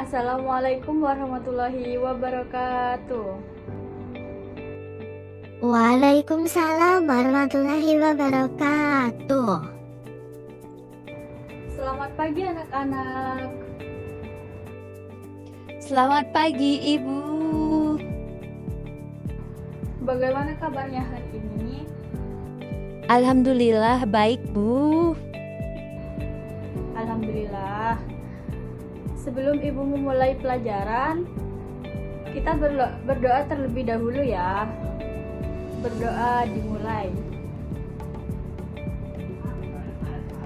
Assalamualaikum warahmatullahi wabarakatuh. Waalaikumsalam warahmatullahi wabarakatuh. Selamat pagi anak-anak. Selamat pagi Ibu. Bagaimana kabarnya hari ini? Alhamdulillah baik Bu. Alhamdulillah. Sebelum Ibu memulai pelajaran, kita berdoa terlebih dahulu ya. Berdoa dimulai.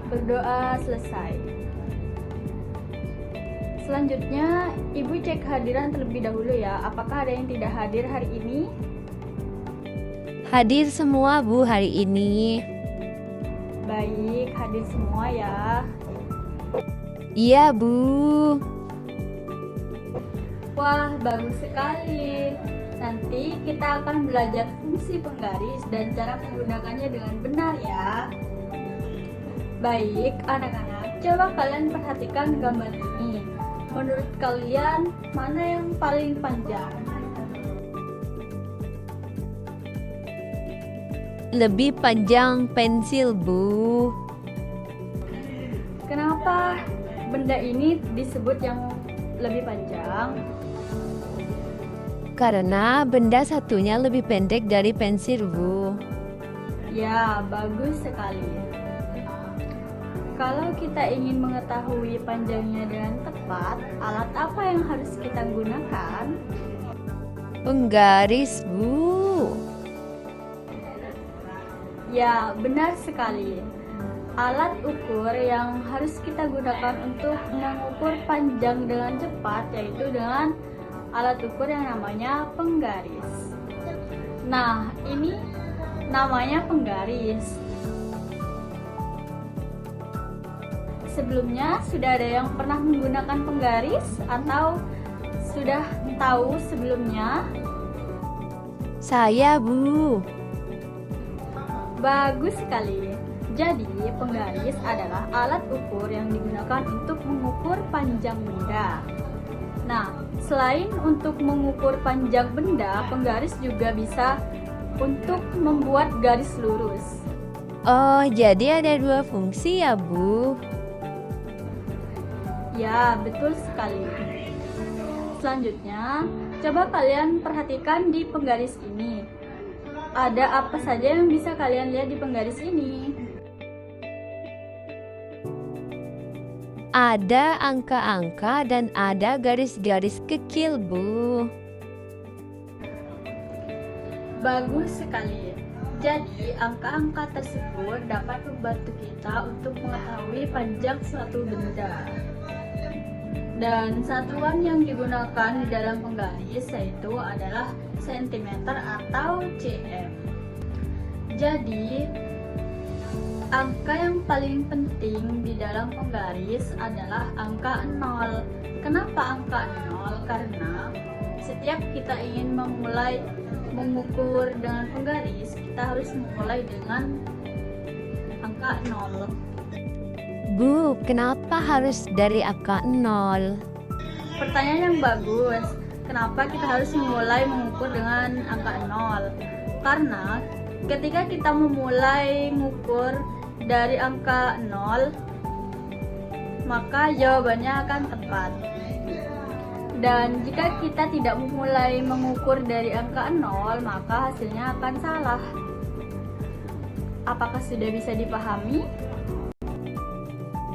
Berdoa selesai. Selanjutnya, Ibu cek hadiran terlebih dahulu ya. Apakah ada yang tidak hadir hari ini? Hadir semua Bu hari ini. Baik, hadir semua ya. Iya Bu. Wah, bagus sekali. Nanti kita akan belajar fungsi penggaris dan cara menggunakannya dengan benar ya. Baik, anak-anak, coba kalian perhatikan gambar ini. Menurut kalian, mana yang paling panjang? Lebih panjang pensil Bu. Kenapa benda ini disebut yang lebih panjang? Karena benda satunya lebih pendek dari pensil Bu. Ya, bagus sekali. Kalau kita ingin mengetahui panjangnya dengan tepat, alat apa yang harus kita gunakan? Penggaris Bu. Ya, benar sekali. Alat ukur yang harus kita gunakan untuk mengukur panjang dengan cepat yaitu dengan alat ukur yang namanya penggaris. Nah, ini namanya penggaris. Sebelumnya sudah ada yang pernah menggunakan penggaris atau sudah tahu sebelumnya? Saya Bu. Bagus sekali. Jadi, penggaris adalah alat ukur yang digunakan untuk mengukur panjang benda. Nah, selain untuk mengukur panjang benda, penggaris juga bisa untuk membuat garis lurus. Oh, jadi ada dua fungsi ya Bu. Ya, betul sekali. Selanjutnya, coba kalian perhatikan di penggaris ini. Ada apa saja yang bisa kalian lihat di penggaris ini? Ada angka-angka dan ada garis-garis kecil Bu. Bagus sekali. Jadi, angka-angka tersebut dapat membantu kita untuk mengetahui panjang suatu benda. Dan satuan yang digunakan di dalam penggaris yaitu adalah cm atau cm. Jadi, angka yang paling penting di dalam penggaris adalah angka 0. Kenapa angka 0? Karena setiap kita ingin memulai mengukur dengan penggaris, kita harus memulai dengan angka 0. Bu, kenapa harus dari angka 0? Pertanyaan yang bagus. Kenapa kita harus memulai mengukur dengan angka 0? Karena ketika kita memulai mengukur dari angka 0, maka jawabannya akan tepat. Dan jika kita tidak memulai mengukur dari angka 0, maka hasilnya akan salah. Apakah sudah bisa dipahami?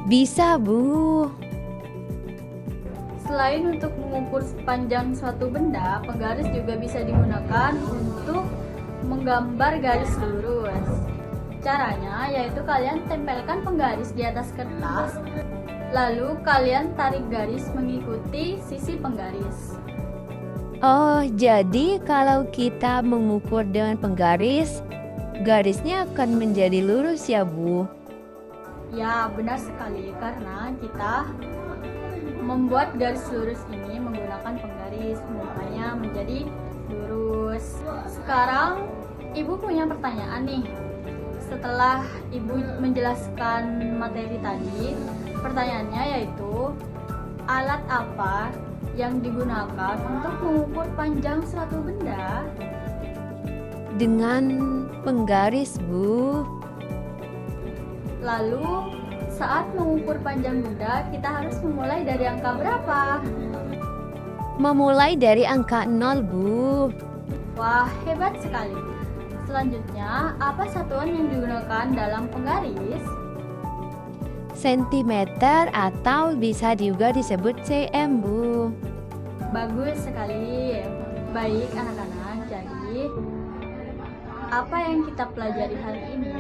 Bisa Bu. Selain untuk mengukur panjang suatu benda, penggaris juga bisa digunakan untuk menggambar garis lurus. Caranya yaitu kalian tempelkan penggaris di atas kertas, lalu kalian tarik garis mengikuti sisi penggaris. Oh, jadi kalau kita mengukur dengan penggaris, garisnya akan menjadi lurus ya Bu? Ya, benar sekali, karena kita membuat garis lurus ini menggunakan penggaris, makanya menjadi lurus. Sekarang Ibu punya pertanyaan nih. Setelah Ibu menjelaskan materi tadi, pertanyaannya yaitu alat apa yang digunakan untuk mengukur panjang suatu benda? Dengan penggaris, Bu. Lalu, saat mengukur panjang benda, kita harus memulai dari angka berapa? Memulai dari angka 0, Bu. Wah, hebat sekali. Selanjutnya, apa satuan yang digunakan dalam penggaris? Sentimeter atau bisa juga disebut cm, Bu. Bagus sekali. Baik anak-anak, jadi apa yang kita pelajari hari ini?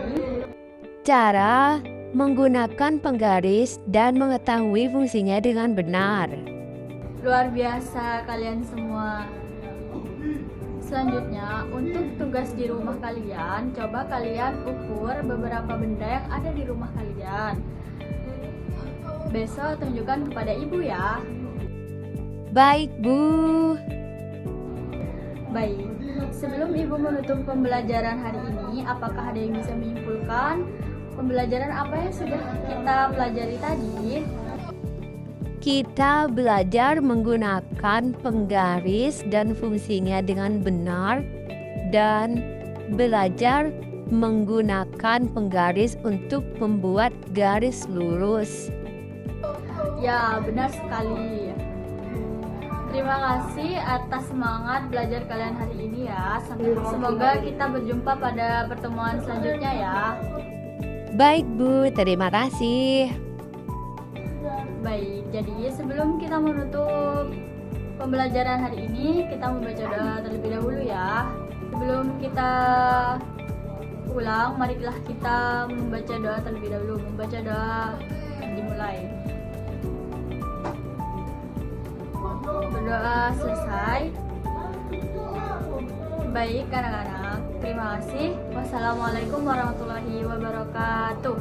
Cara menggunakan penggaris dan mengetahui fungsinya dengan benar. Luar biasa kalian semua. Selanjutnya, untuk tugas di rumah kalian, coba kalian ukur beberapa benda yang ada di rumah kalian. Besok tunjukkan kepada ibu ya. Baik, Bu. Baik, sebelum ibu menutup pembelajaran hari ini, apakah ada yang bisa menyimpulkan pembelajaran apa yang sudah kita pelajari tadi? Kita belajar menggunakan penggaris dan fungsinya dengan benar, dan belajar menggunakan penggaris untuk membuat garis lurus. Ya, benar sekali. Terima kasih atas semangat belajar kalian hari ini ya. Semoga kita berjumpa pada pertemuan selanjutnya ya. Baik, Bu. Terima kasih. Baik, jadi sebelum kita menutup pembelajaran hari ini, kita membaca doa terlebih dahulu ya. Sebelum kita ulang, marilah kita membaca doa terlebih dahulu. Membaca doa dimulai. Berdoa selesai. Baik anak-anak, terima kasih. Wassalamualaikum warahmatullahi wabarakatuh.